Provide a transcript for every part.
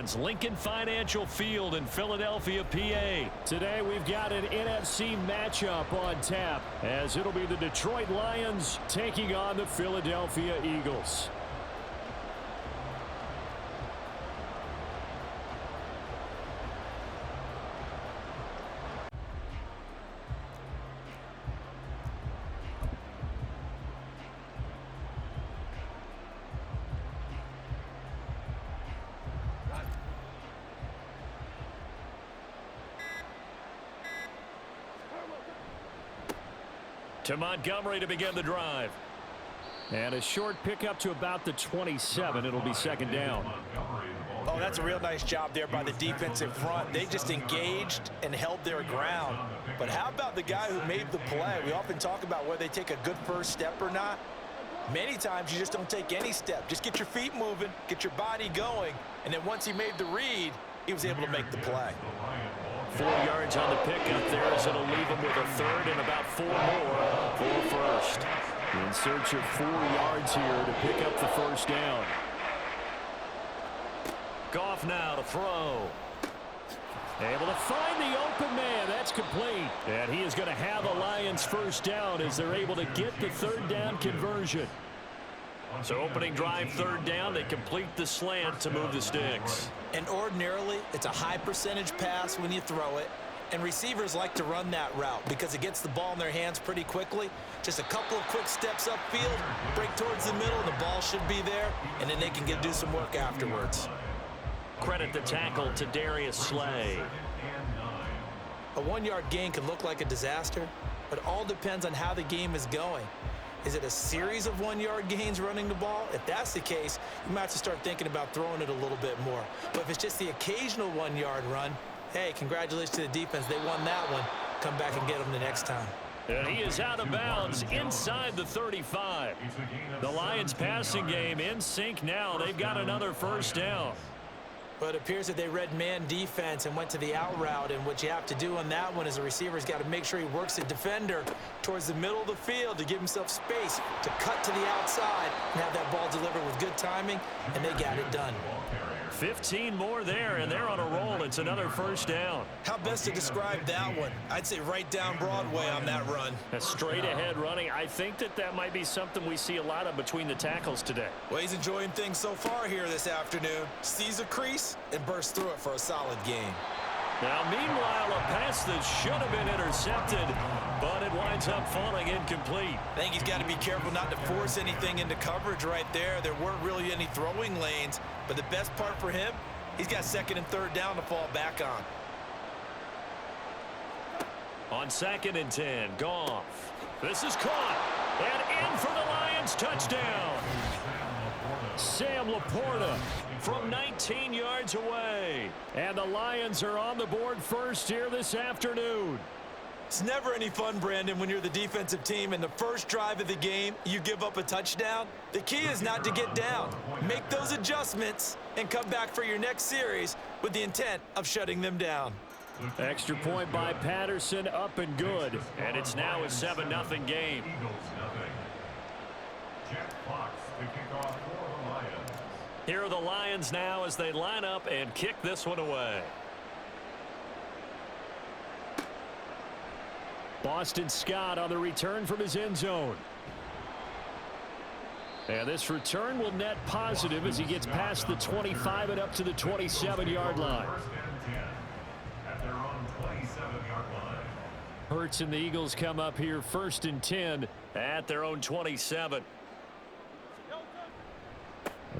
Lions, Lincoln Financial Field in Philadelphia, PA. Today we've got an NFC matchup on tap as it'll be the Detroit Lions taking on the Philadelphia Eagles. To Montgomery to begin the drive. And a short pickup to about the 27. It'll be second down. Oh, that's a real nice job there by the defensive front. They just engaged and held their ground. But how about the guy who made the play? We often talk about whether they take a good first step or not. Many times you just don't take any step. Just get your feet moving, get your body going, and then once he made the read, he was able to make the play. 4 yards on the pickup there as it'll leave him with a third and about 4 more for first. In search of 4 yards here to pick up the first down. Goff now to throw. Able to find the open man. That's complete. And he is going to have a Lions first down as they're able to get the third down conversion. So opening drive, third down, they complete the slant to move the sticks. And ordinarily, it's a high percentage pass when you throw it. And receivers like to run that route because it gets the ball in their hands pretty quickly. Just a couple of quick steps upfield, break towards the middle, the ball should be there, and then they can do some work afterwards. Credit the tackle to Darius Slay. A 1-yard gain can look like a disaster, but all depends on how the game is going. Is it a series of 1-yard gains running the ball? If that's the case, you might have to start thinking about throwing it a little bit more. But if it's just the occasional 1-yard run, hey, congratulations to the defense. They won that one. Come back and get them the next time. And he is out of bounds inside the 35. The Lions passing game in sync now. They've got another first down. But it appears that they read man defense and went to the out route, and what you have to do on that one is the receiver's got to make sure he works the defender towards the middle of the field to give himself space to cut to the outside and have that ball delivered with good timing, and they got it done. 15 more there, and they're on a roll. It's another first down. How best to describe that one? I'd say right down Broadway on that run. A straight-ahead running. I think that might be something we see a lot of between the tackles today. Well, he's enjoying things so far here this afternoon. Sees a crease and bursts through it for a solid game. Now, meanwhile, a pass that should have been intercepted, but it winds up falling incomplete. I think he's got to be careful not to force anything into coverage right there. There weren't really any throwing lanes, but the best part for him, he's got second and third down to fall back on. On 2nd and 10, Goff. This is caught, and in for the Lions touchdown. Sam Laporta from 19 yards away. And the Lions are on the board first here this afternoon. It's never any fun, Brandon, when you're the defensive team and the first drive of the game, you give up a touchdown. The key is not to get down. Make those adjustments and come back for your next series with the intent of shutting them down. Extra point by Patterson, up and good. And it's now a 7-0 game. Here are the Lions now as they line up and kick this one away. Boston Scott on the return from his end zone. And this return will net positive as he gets past the 25 and up to the 27-yard line. Hurts and the Eagles come up here 1st and 10 at their own 27.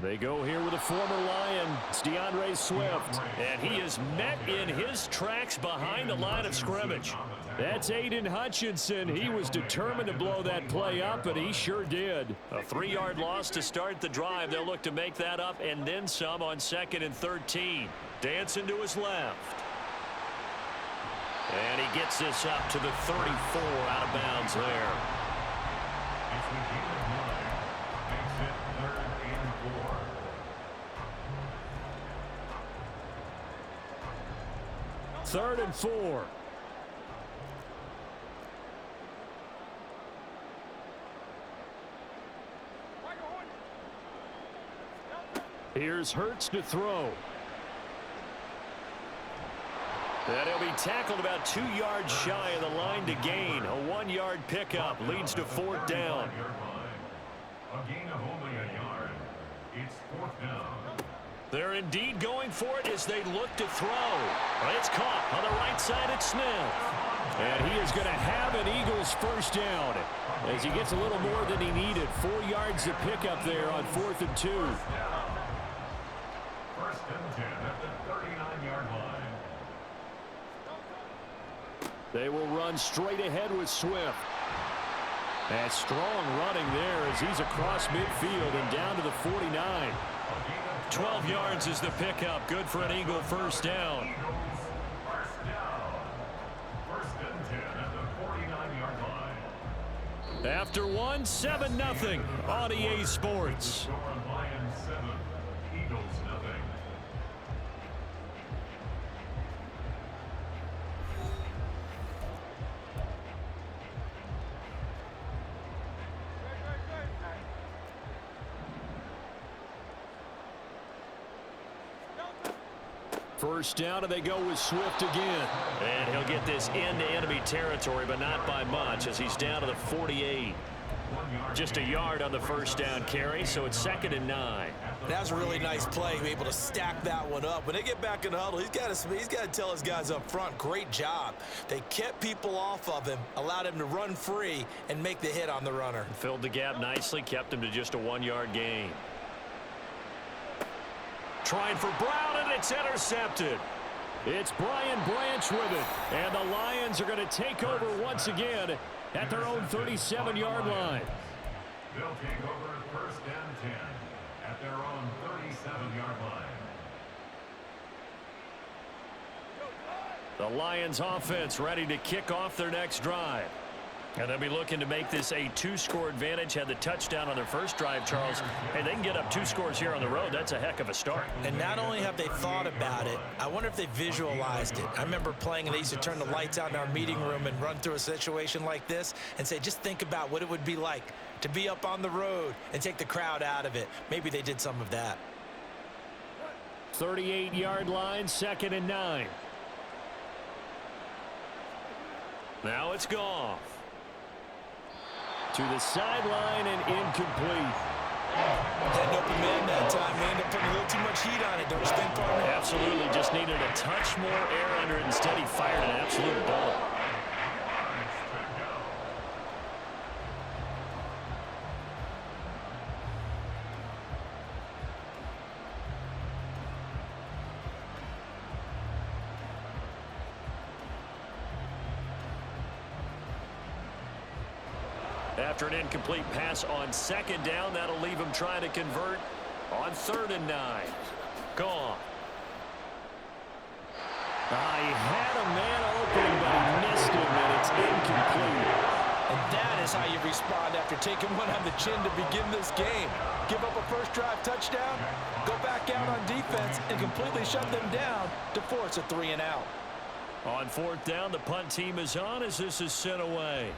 They go here with a former Lion. It's DeAndre Swift. And he is met in his tracks behind the line of scrimmage. That's Aiden Hutchinson. He was determined to blow that play up, and he sure did. A 3-yard loss to start the drive. They'll look to make that up and then some on 2nd and 13. Dancing to his left. And he gets this up to the 34 out of bounds there. 3rd and 4. Here's Hurts to throw. And he'll be tackled about 2 yards shy of the line to gain. A 1-yard pickup leads to 4th down. A gain of only a yard. It's 4th down. They're indeed going for it as they look to throw. It's caught on the right side at Smith. And he is going to have an Eagles first down as he gets a little more than he needed. 4 yards to pick up there on 4th and 2. First and 10 at the 39-yard line. They will run straight ahead with Swift. And strong running there as he's across midfield and down to the 49. 12 yards is the pickup. Good for an Eagle first down. First down. First and 10 at the 49-yard line. After one, 7-0 on EA Sports. Lions 7, Eagles nothing. First down, and they go with Swift again. And he'll get this into enemy territory, but not by much as he's down to the 48. Just a yard on the first down carry, so it's 2nd and 9. That's a really nice play, be able to stack that one up. When they get back in the huddle, he's got to tell his guys up front, great job. They kept people off of him, allowed him to run free, and make the hit on the runner. Filled the gap nicely, kept him to just a 1-yard gain. Trying for Brown, and it's intercepted. It's Brian Branch with it. And the Lions are going to take over once again at their own 37-yard line. They'll take over first and 10 at their own 37-yard line. The Lions offense ready to kick off their next drive. And they'll be looking to make this a 2-score advantage. Had the touchdown on their first drive, Charles. Hey, they can get up 2 scores here on the road. That's a heck of a start. And not only have they thought about it, I wonder if they visualized it. I remember playing, and they used to turn the lights out in our meeting room and run through a situation like this and say, just think about what it would be like to be up on the road and take the crowd out of it. Maybe they did some of that. 38-yard line, 2nd and 9. Now it's Goff. To the sideline and incomplete. Had an open man that time. They ended up putting a little too much heat on it, don't you think, partner? Absolutely. Just needed a touch more air under it. Instead, he fired an absolute bullet. After an incomplete pass on 2nd down, that'll leave him trying to convert on 3rd and 9. Gone. He had a man open, but he missed him, and it's incomplete. And that is how you respond after taking one on the chin to begin this game. Give up a first drive touchdown, go back out on defense, and completely shut them down to force a 3-and-out. On 4th down, the punt team is on as this is sent away.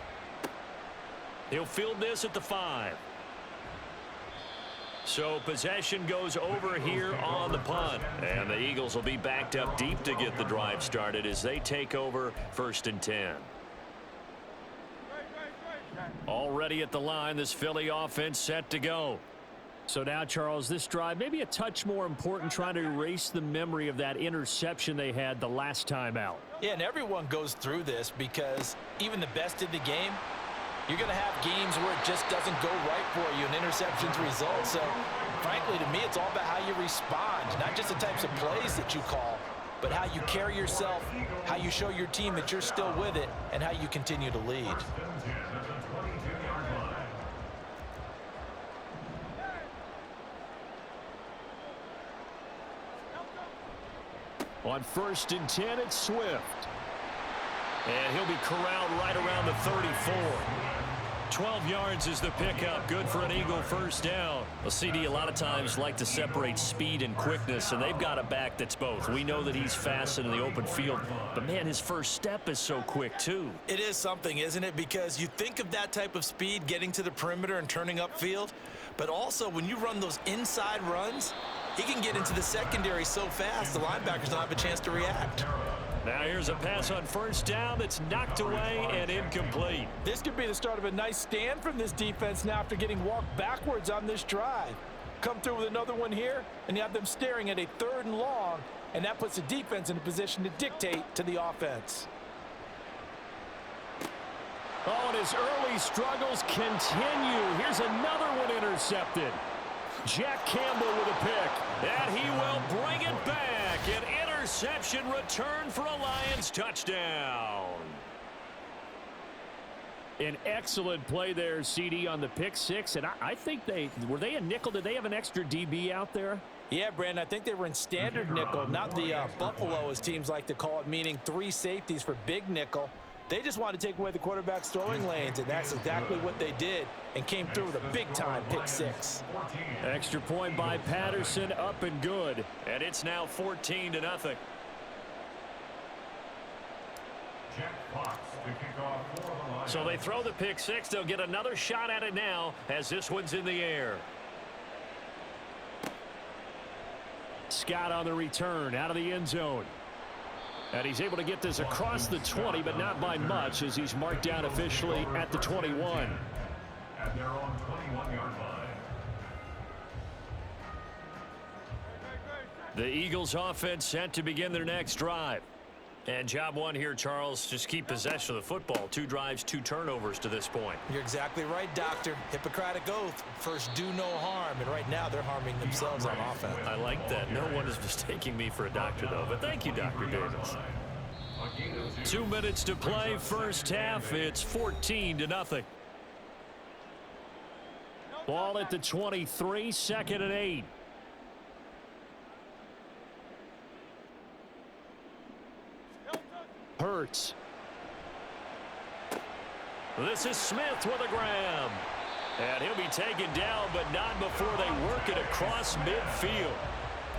He'll field this at the 5. So possession goes over here on the punt. And the Eagles will be backed up deep to get the drive started as they take over 1st and 10. Already at the line, this Philly offense set to go. So now, Charles, this drive maybe a touch more important, trying to erase the memory of that interception they had the last time out. Yeah, and everyone goes through this because even the best in the game, you're going to have games where it just doesn't go right for you and interceptions result. So, frankly, to me, it's all about how you respond, not just the types of plays that you call, but how you carry yourself, how you show your team that you're still with it, and how you continue to lead. On 1st and 10, it's Swift. And he'll be corralled right around the 34. 12 yards is the pickup. Good for an Eagle first down. Well, CD a lot of times like to separate speed and quickness, and they've got a back that's both. We know that he's fast in the open field, but, man, his first step is so quick, too. It is something, isn't it? Because you think of that type of speed getting to the perimeter and turning upfield, but also when you run those inside runs, He can get into the secondary so fast, the linebackers don't have a chance to react. Now here's a pass on first down that's knocked away and incomplete. This could be the start of a nice stand from this defense now after getting walked backwards on this drive. Come through with another one here, and you have them staring at a 3rd and long, and that puts the defense in a position to dictate to the offense. Oh, and his early struggles continue. Here's another one intercepted. Jack Campbell with a pick, and he will bring it back. An interception return for a Lions touchdown. An excellent play there, CD, on the pick six. And I think were they a nickel? Did they have an extra DB out there? Yeah, Brandon, I think they were in standard nickel, not the Buffalo, as teams like to call it, meaning 3 safeties for big nickel. They just wanted to take away the quarterback's throwing lanes, and that's exactly what they did, and came through with a big-time pick six. Extra point by Patterson, up and good. And it's now 14-0. So they throw the pick six. They'll get another shot at it now as this one's in the air. Scott on the return out of the end zone. And he's able to get this across the 20, but not by much, as he's marked down officially at the 21. At their own 21-yard line. The Eagles offense set to begin their next drive. And job one here, Charles, just keep possession of the football. 2 drives, 2 turnovers to this point. You're exactly right, Doctor. Hippocratic oath. First, do no harm. And right now, they're harming themselves on offense. I like that. No one is mistaking me for a doctor, though. But thank you, Dr. Davis. 2 minutes to play. First half, it's 14-0. Ball at the 23, 2nd and 8. Hurts. This is Smith with a grab. And he'll be taken down, but not before they work it across midfield.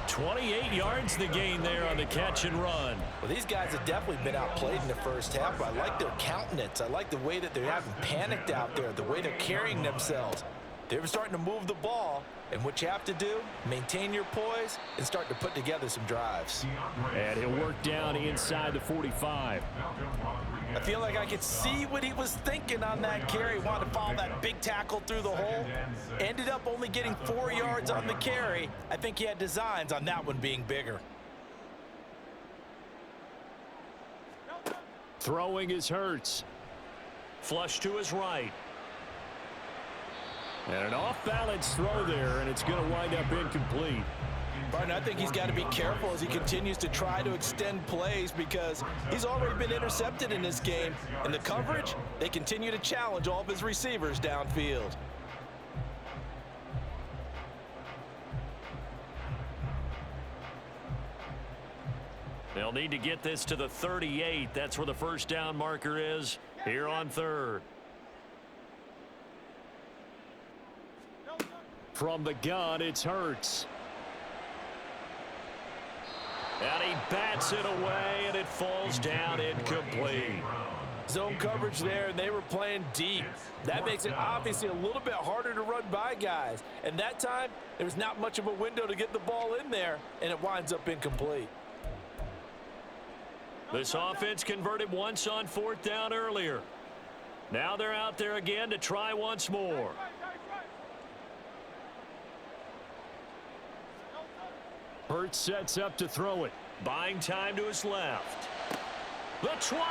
28 yards the gain there on the catch and run. Well, these guys have definitely been outplayed in the first half, but I like their countenance. I like the way that they haven't panicked out there, the way they're carrying themselves. They're starting to move the ball, and what you have to do, maintain your poise and start to put together some drives. And he'll work down inside the 45. I feel like I could see what he was thinking on that carry. Wanted to follow that big tackle through the hole. Ended up only getting 4 yards on the carry. I think he had designs on that one being bigger. Throwing is Hurts. Flush to his right. And an off-balance throw there, and it's going to wind up incomplete. Barton, I think he's got to be careful as he continues to try to extend plays because he's already been intercepted in this game. And the coverage, they continue to challenge all of his receivers downfield. They'll need to get this to the 38. That's where the first down marker is here on 3rd. From the gun, it's Hurts. And he bats it away, and it falls down incomplete. Zone coverage there, and they were playing deep. That makes it obviously a little bit harder to run by guys. And that time, there was not much of a window to get the ball in there, and it winds up incomplete. This offense converted once on 4th down earlier. Now they're out there again to try once more. Hurts sets up to throw it. Buying time to his left. The 20.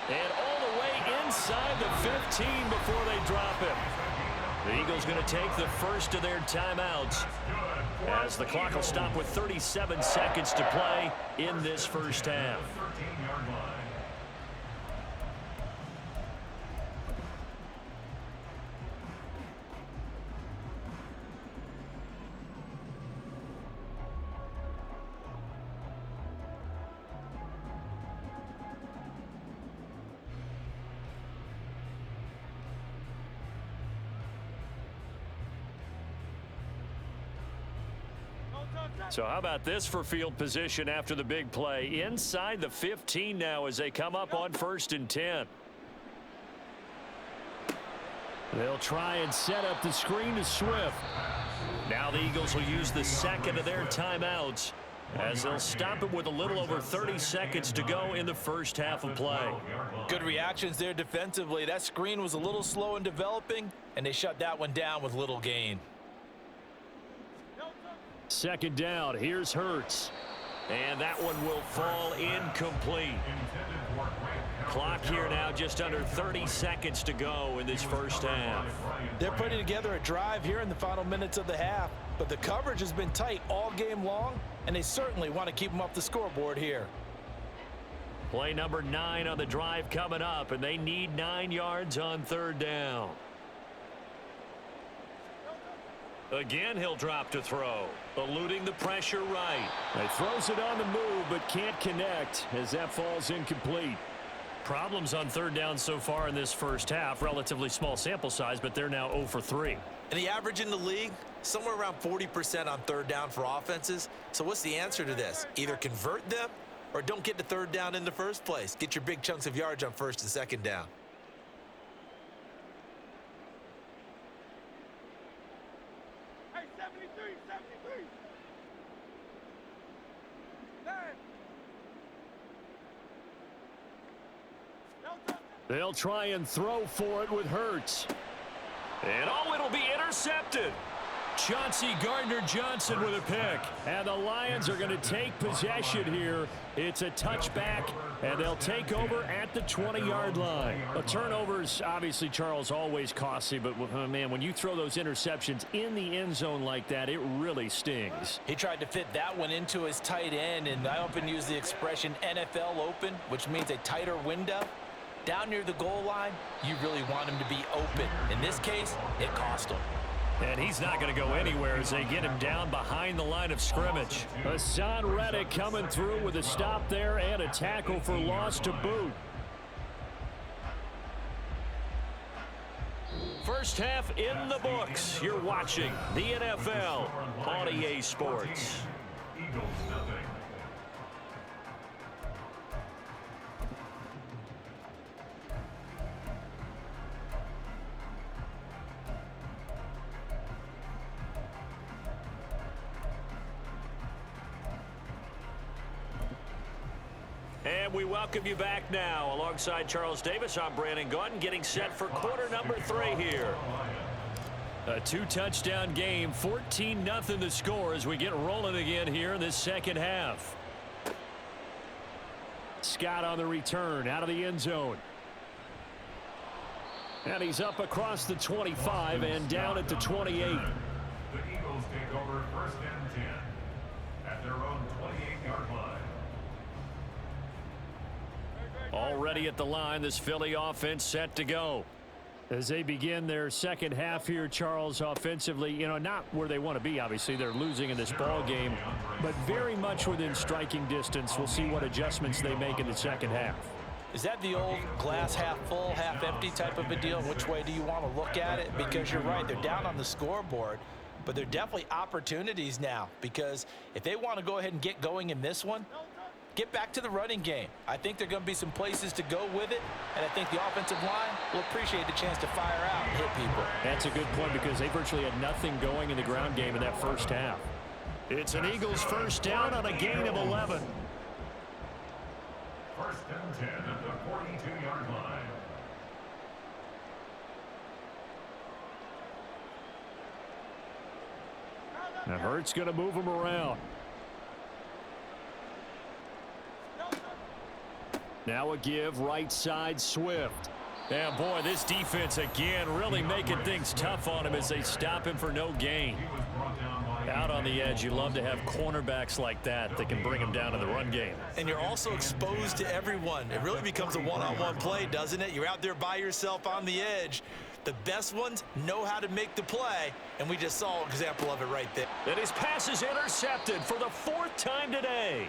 And all the way inside the 15 before they drop him. The Eagles going to take the first of their timeouts as the clock will stop with 37 seconds to play in this first half. So how about this for field position after the big play? Inside the 15 now as they come up on 1st and 10. They'll try and set up the screen to Swift. Now the Eagles will use the second of their timeouts as they'll stop it with a little over 30 seconds to go in the first half of play. Good reactions there defensively. That screen was a little slow in developing, and they shut that one down with little gain. Second down, here's Hurts. And that one will fall incomplete. Clock here now just under 30 seconds to go in this first half. They're putting together a drive here in the final minutes of the half, but the coverage has been tight all game long, and they certainly want to keep them off the scoreboard here. Play number 9 on the drive coming up, and they need 9 yards on third down. Again, he'll drop to throw, eluding the pressure right. He throws it on the move, but can't connect as that falls incomplete. Problems on third down so far in this first half. Relatively small sample size, but they're now 0 for 3. And the average in the league, somewhere around 40% on third down for offenses. So what's the answer to this? Either convert them or don't get to third down in the first place. Get your big chunks of yards on first and second down. They'll try and throw for it with Hurts. And oh, it'll be intercepted. Chauncey Gardner-Johnson with a pick. And the Lions are going to take possession here. It's a touchback, and they'll take over at the 20-yard line. A turnover's obviously, Charles, always costly, but man, when you throw those interceptions in the end zone like that, it really stings. He tried to fit that one into his tight end, and I often use the expression NFL open, which means a tighter window. Down near the goal line, you really want him to be open. In this case, it cost him. And he's not going to go anywhere as they get him down behind the line of scrimmage. Hassan Reddick coming through with a stop there and a tackle for loss to boot. First half in the books. You're watching the NFL on EA Sports. Eagles nothing. And we welcome you back now. Alongside Charles Davis, I'm Brandon Gaudin, getting set for quarter number 3 here. A 2-touchdown game, 14-0 the score as we get rolling again here in this second half. Scott on the return, out of the end zone. And he's up across the 25 and down at the 28. The Eagles take over first and 10 at their own 28-yard line. Already at the line, this Philly offense set to go. As they begin their second half here, Charles, offensively, not where they want to be, obviously. They're losing in this ball game, but very much within striking distance. We'll see what adjustments they make in the second half. Is that the old glass half full, half empty type of a deal? Which way do you want to look at it? Because you're right, they're down on the scoreboard, but they're definitely opportunities now, because if they want to go ahead and get going in this one, get back to the running game. I think there are going to be some places to go with it, and I think the offensive line will appreciate the chance to fire out and hit people. That's a good point because they virtually had nothing going in the ground game in that first half. It's an Eagles first down on a gain of 11. First and 10 at the 42-yard line. Now Hurts going to move him around. Now a give right side Swift. And boy, this defense again really making things tough on him as they stop him for no gain. Out on the edge, you love to have cornerbacks like that can bring him down in the run game. And you're also exposed to everyone. It really becomes a one-on-one play, doesn't it? You're out there by yourself on the edge. The best ones know how to make the play, and we just saw an example of it right there. And his pass is intercepted for the 4th time today.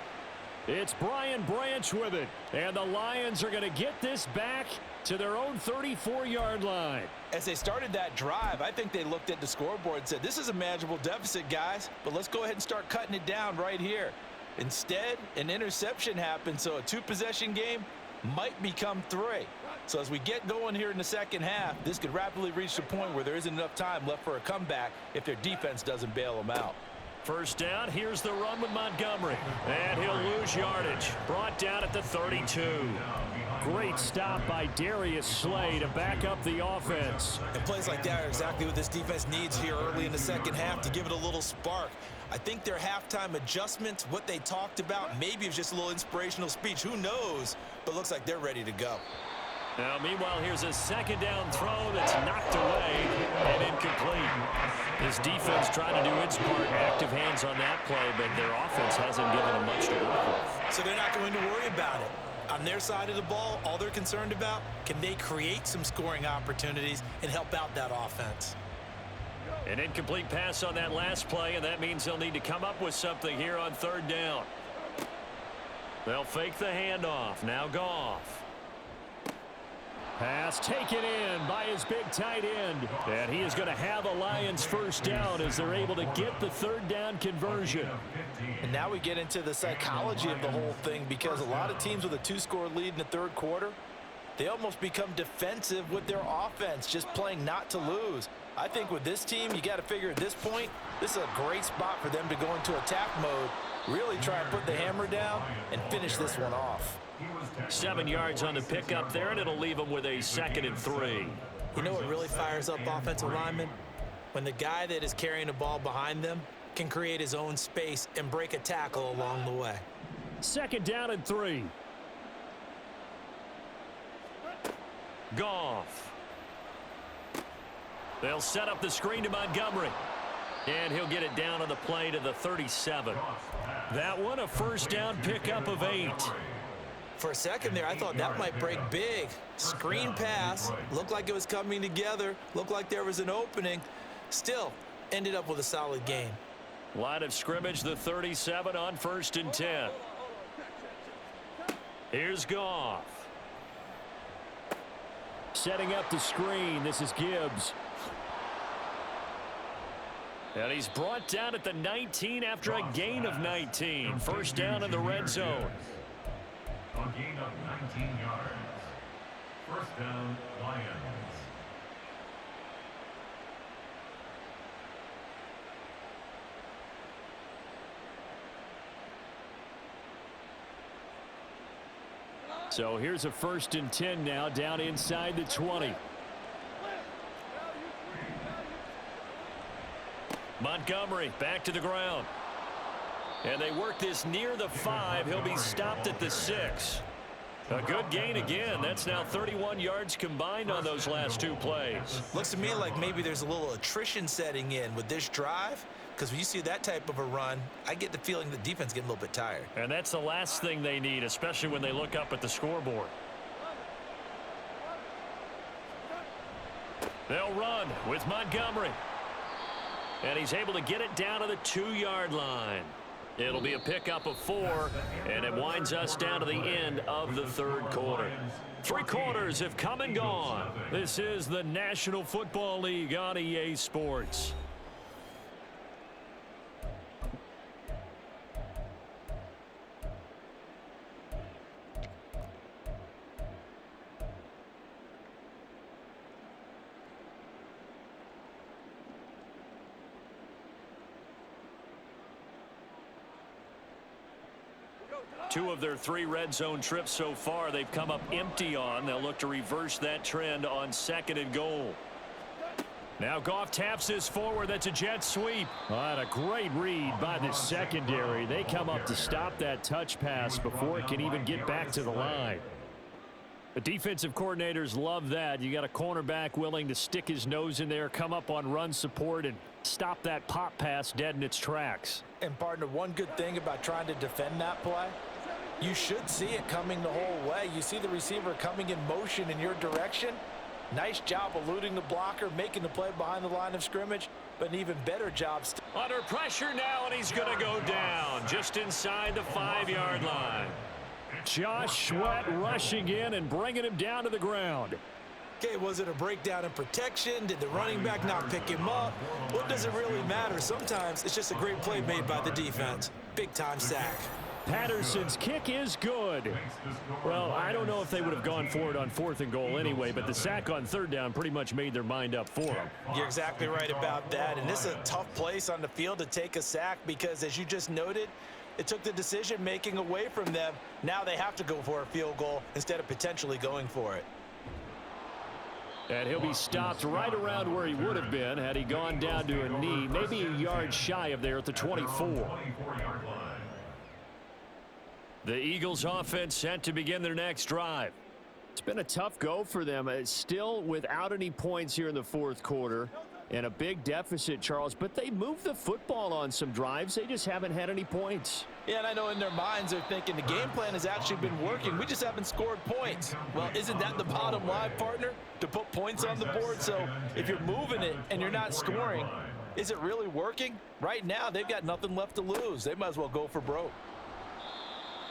It's Brian Branch with it, and the Lions are going to get this back to their own 34-yard line. As they started that drive, I think they looked at the scoreboard and said, this is a manageable deficit, guys, but let's go ahead and start cutting it down right here. Instead, an interception happened, so a 2-possession game might become 3. So as we get going here in the second half, this could rapidly reach the point where there isn't enough time left for a comeback if their defense doesn't bail them out. First down, here's the run with Montgomery. And he'll lose yardage. Brought down at the 32. Great stop by Darius Slay to back up the offense. And plays like that are exactly what this defense needs here early in the second half to give it a little spark. I think their halftime adjustments, what they talked about, maybe it was just a little inspirational speech. Who knows? But looks like they're ready to go. Now, meanwhile, here's a second down throw that's knocked away and incomplete. His defense trying to do its part, active hands on that play, but their offense hasn't given them much to work with. So they're not going to worry about it. On their side of the ball, all they're concerned about, can they create some scoring opportunities and help out that offense? An incomplete pass on that last play, and that means they'll need to come up with something here on third down. They'll fake the handoff. Now Goff. Pass taken in by his big tight end. And he is going to have a Lions first down as they're able to get the third down conversion. And now we get into the psychology of the whole thing, because a lot of teams with a 2-score lead in the third quarter, they almost become defensive with their offense, just playing not to lose. I think with this team, you got to figure at this point, this is a great spot for them to go into attack mode, really try and put the hammer down and finish this one off. 7 yards on the pickup there, and it'll leave them with a 2nd and 3. You know what really fires up offensive linemen? When the guy that is carrying the ball behind them can create his own space and break a tackle along the way. 2nd down and 3. Goff. They'll set up the screen to Montgomery. And he'll get it down on the play to the 37. That one a first down pickup of 8. For a second there, I thought that might break big. Screen pass, looked like it was coming together, looked like there was an opening. Still, ended up with a solid gain. Line of scrimmage, the 37 on 1st and 10. Here's Goff. Setting up the screen, this is Gibbs. And he's brought down at the 19 after a gain of 19. First down in the red zone. A gain of 19 yards. First down, Lions. So here's a 1st and 10 now, down inside the 20. Montgomery back to the ground. And they work this near the 5. He'll be stopped at the 6. A good gain again. That's now 31 yards combined on those last 2 plays. Looks to me like maybe there's a little attrition setting in with this drive, because when you see that type of a run, I get the feeling the defense getting a little bit tired. And that's the last thing they need, especially when they look up at the scoreboard. They'll run with Montgomery. And he's able to get it down to the 2-yard line. It'll be a pickup of 4, and it winds us down to the end of the third quarter. 3 quarters have come and gone. This is the National Football League on EA Sports. Two of their 3 red zone trips so far they've come up empty on. They'll look to reverse that trend on 2nd and goal. Now Goff taps this forward. That's a jet sweep. What a great read by the secondary. They come up to stop that touch pass before it can even get back to the line. The defensive coordinators love that. You got a cornerback willing to stick his nose in there, come up on run support, and stop that pop pass dead in its tracks. And partner, one good thing about trying to defend that play, you should see it coming the whole way. You see the receiver coming in motion in your direction. Nice job eluding the blocker, making the play behind the line of scrimmage, but an even better job. Under pressure now, and he's going to go down just inside the 5-yard line. Josh Sweat rushing in and bringing him down to the ground. Okay, was it a breakdown in protection? Did the running back not pick him up? What does it really matter? Sometimes it's just a great play made by the defense. Big-time sack. Patterson's kick is good. Well, I don't know if they would have gone for it on 4th and goal anyway, but the sack on 3rd down pretty much made their mind up for them. You're exactly right about that, and this is a tough place on the field to take a sack because, as you just noted, it took the decision-making away from them. Now they have to go for a field goal instead of potentially going for it. And he'll be stopped right around where he would have been had he gone down to a knee, maybe a yard shy of there at the 24. The Eagles offense set to begin their next drive. It's been a tough go for them. It's still without any points here in the 4th quarter and a big deficit, Charles, but they moved the football on some drives. They just haven't had any points. Yeah, and I know in their minds they're thinking the game plan has actually been working. We just haven't scored points. Well, isn't that the bottom line, partner? To put points on the board. So if you're moving it and you're not scoring, is it really working? Right now, they've got nothing left to lose. They might as well go for broke.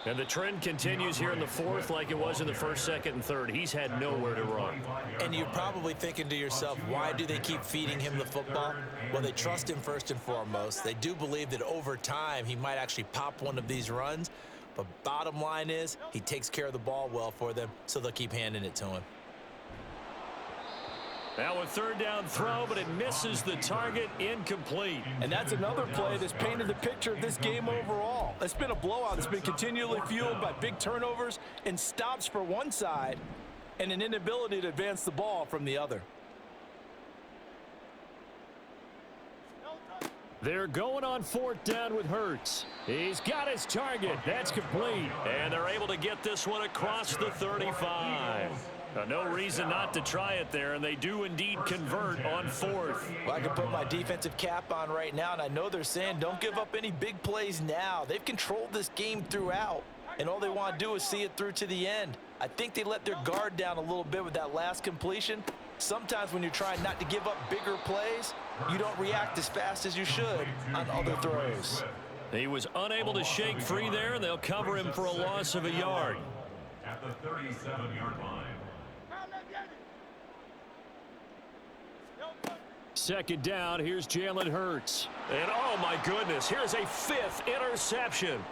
And the trend continues here in the 4th like it was in the 1st, 2nd, and 3rd. He's had nowhere to run. And you're probably thinking to yourself, why do they keep feeding him the football? Well, they trust him first and foremost. They do believe that over time he might actually pop one of these runs. But bottom line is he takes care of the ball well for them, so they'll keep handing it to him. Now a 3rd down throw, but it misses the target, incomplete. And that's another play that's painted the picture of this game overall. It's been a blowout that's been continually fueled by big turnovers and stops for one side and an inability to advance the ball from the other. They're going on 4th down with Hurts. He's got his target. That's complete. And they're able to get this one across the 35. No reason not to try it there, and they do indeed convert on 4th. Well, I can put my defensive cap on right now, and I know they're saying don't give up any big plays now. They've controlled this game throughout, and all they want to do is see it through to the end. I think they let their guard down a little bit with that last completion. Sometimes when you're trying not to give up bigger plays, you don't react as fast as you should on other throws. He was unable to shake free there, and they'll cover him for a loss of a yard. At the 37-yard line. 2nd down, here's Jalen Hurts. And oh my goodness, here's a 5th interception.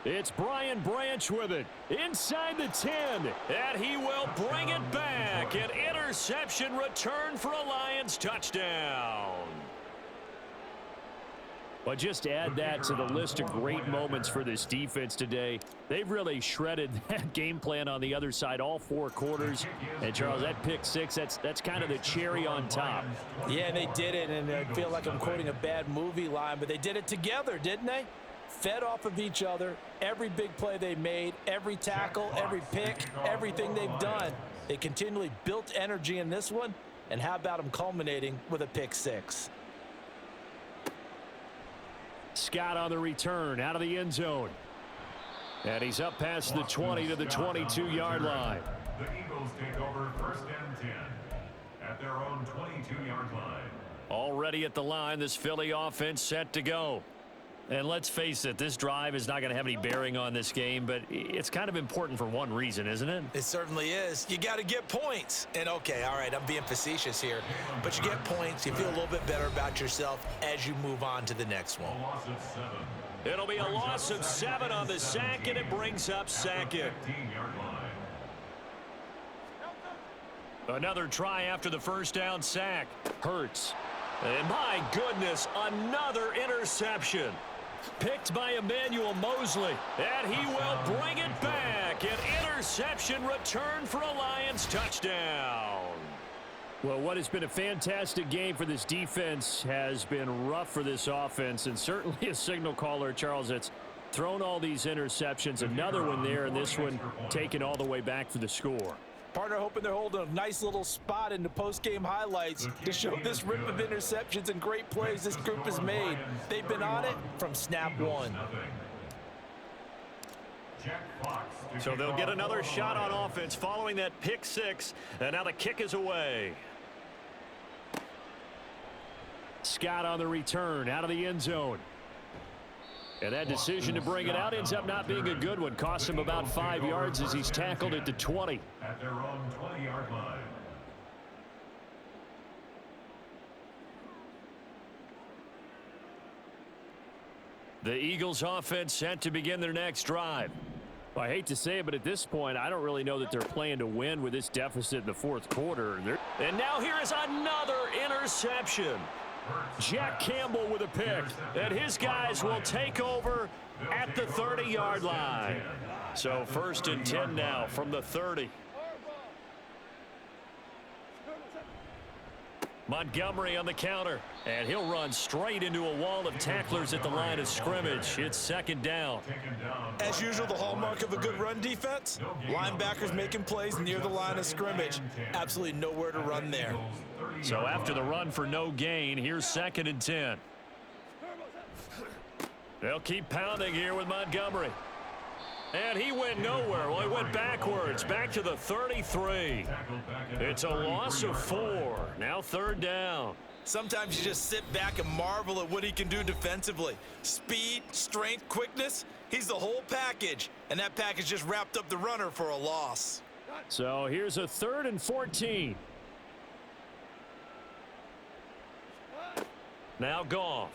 It's Brian Branch with it inside the 10, and he will bring it back. An interception return for a Lions touchdown. But just add that to the list of great moments for this defense today. They've really shredded that game plan on the other side all 4 quarters. And, Charles, that pick 6, that's kind of the cherry on top. Yeah, they did it, and I feel like I'm quoting a bad movie line, but they did it together, didn't they? Fed off of each other, every big play they made, every tackle, every pick, everything they've done. They continually built energy in this one, and how about them culminating with a pick 6? Scott on the return out of the end zone. And he's up past the 20 to the 22-yard line. The Eagles take over 1st and 10 at their own 22-yard line. Already at the line, this Philly offense set to go. And let's face it, this drive is not going to have any bearing on this game, but it's kind of important for one reason, isn't it? It certainly is. You got to get points. And, okay, all right, I'm being facetious here. But you get points, you feel a little bit better about yourself as you move on to the next one. A loss of 7. It'll be a loss of 7 on the sack, and it brings up 2nd. 15-yard line. Another try after the 1st down sack. Hurts. And my goodness, another interception. Picked by Emmanuel Mosley, and he will bring it back. An interception return for a Lions touchdown. Well, what has been a fantastic game for this defense has been rough for this offense, and certainly a signal caller, Charles, that's thrown all these interceptions. Another one there, and this one taken all the way back for the score. Partner hoping they're holding a nice little spot in the post-game highlights to show this rip of interceptions and great plays this group has made. They've been on it from snap 1. So they'll get another shot on offense following that pick 6, and now the kick is away. Scott on the return out of the end zone. And that decision to bring it out ends up not being a good one. Costs him about 5 yards as he's tackled at the 20. At their own 20-yard line. The Eagles offense set to begin their next drive. Well, I hate to say it, but at this point, I don't really know that they're playing to win with this deficit in the fourth quarter. And now here is another interception. Jack Campbell with a pick, and his guys will take over at the 30-yard line. So 1st and 10 now from the 30. Montgomery on the counter, and he'll run straight into a wall of tacklers at the line of scrimmage. It's 2nd down. As usual, the hallmark of a good run defense, linebackers making plays near the line of scrimmage. Absolutely nowhere to run there. So after the run for no gain, here's 2nd and 10. They'll keep pounding here with Montgomery. And he went nowhere. Well, he went backwards, back to the 33. It's a loss of 4. Now 3rd down. Sometimes you just sit back and marvel at what he can do defensively. Speed, strength, quickness, he's the whole package. And that package just wrapped up the runner for a loss. So here's a 3rd and 14. Now Goff.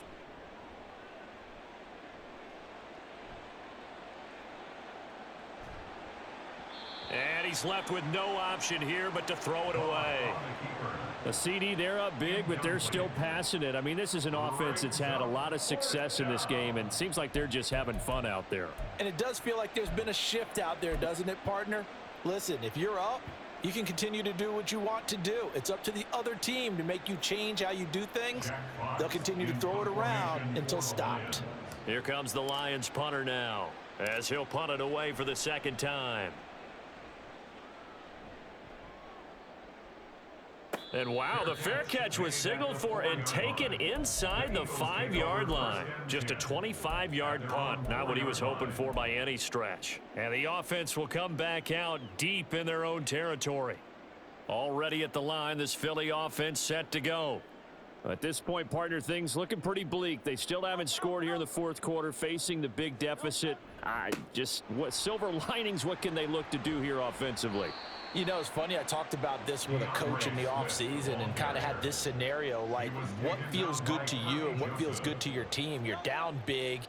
And he's left with no option here but to throw it away. The CD, they're up big, but they're still passing it. I mean, this is an offense that's had a lot of success in this game, and it seems like they're just having fun out there. And it does feel like there's been a shift out there, doesn't it, partner? Listen, if you're up, you can continue to do what you want to do. It's up to the other team to make you change how you do things. They'll continue to throw it around until stopped. Here comes the Lions punter now, as he'll punt it away for the 2nd time. And wow, the fair catch was signaled for and taken inside the 5-yard line. Just a 25-yard punt, not what he was hoping for by any stretch. And the offense will come back out deep in their own territory. Already at the line, this Philly offense set to go. At this point, partner, things looking pretty bleak. They still haven't scored here in the fourth quarter, facing the big deficit. What silver linings, what can they look to do here offensively? You know, it's funny, I talked about this with a coach in the offseason and kind of had this scenario, like what feels good to you and what feels good to your team. You're down big.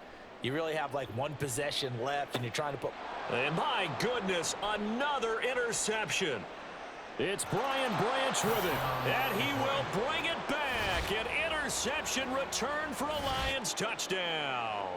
You really have like one possession left, and you're trying to put... And my goodness, another interception. It's Brian Branch with it, and he will bring it back. An interception return for a Lions touchdown.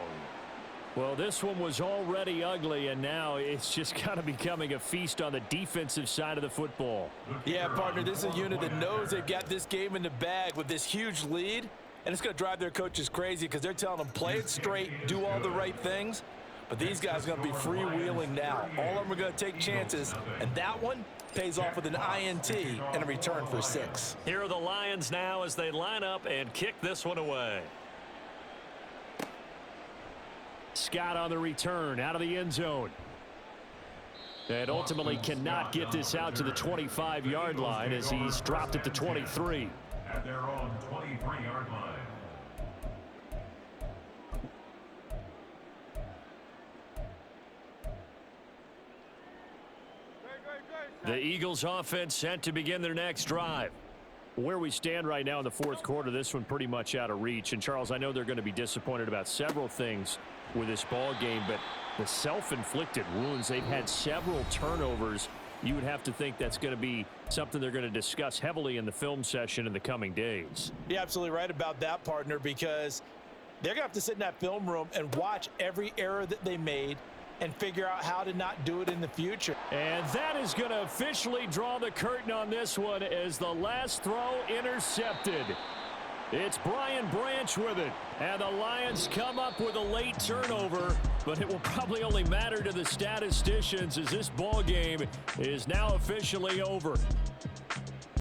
Well, this one was already ugly, and now it's just kind of becoming a feast on the defensive side of the football. Yeah, partner, this is a unit that knows they've got this game in the bag with this huge lead, and it's going to drive their coaches crazy because they're telling them play it straight, do all the right things. But these guys are going to be freewheeling now. All of them are going to take chances, and that one pays off with an INT and a return for 6. Here are the Lions now as they line up and kick this one away. Scott on the return out of the end zone. And ultimately cannot get this out to the 25-yard line as he's dropped at the 23. At their own 23-yard line. The Eagles offense set to begin their next drive. Where we stand right now in the fourth quarter, this one pretty much out of reach. And Charles, I know they're going to be disappointed about several things with this ball game, but the self-inflicted wounds, they've had several turnovers. You would have to think that's going to be something they're going to discuss heavily in the film session in the coming days. You're absolutely right about that, partner, because they're going to have to sit in that film room and watch every error that they made and figure out how to not do it in the future. And that is going to officially draw the curtain on this one as the last throw intercepted. It's Brian Branch with it, and the Lions come up with a late turnover, but it will probably only matter to the statisticians as this ball game is now officially over.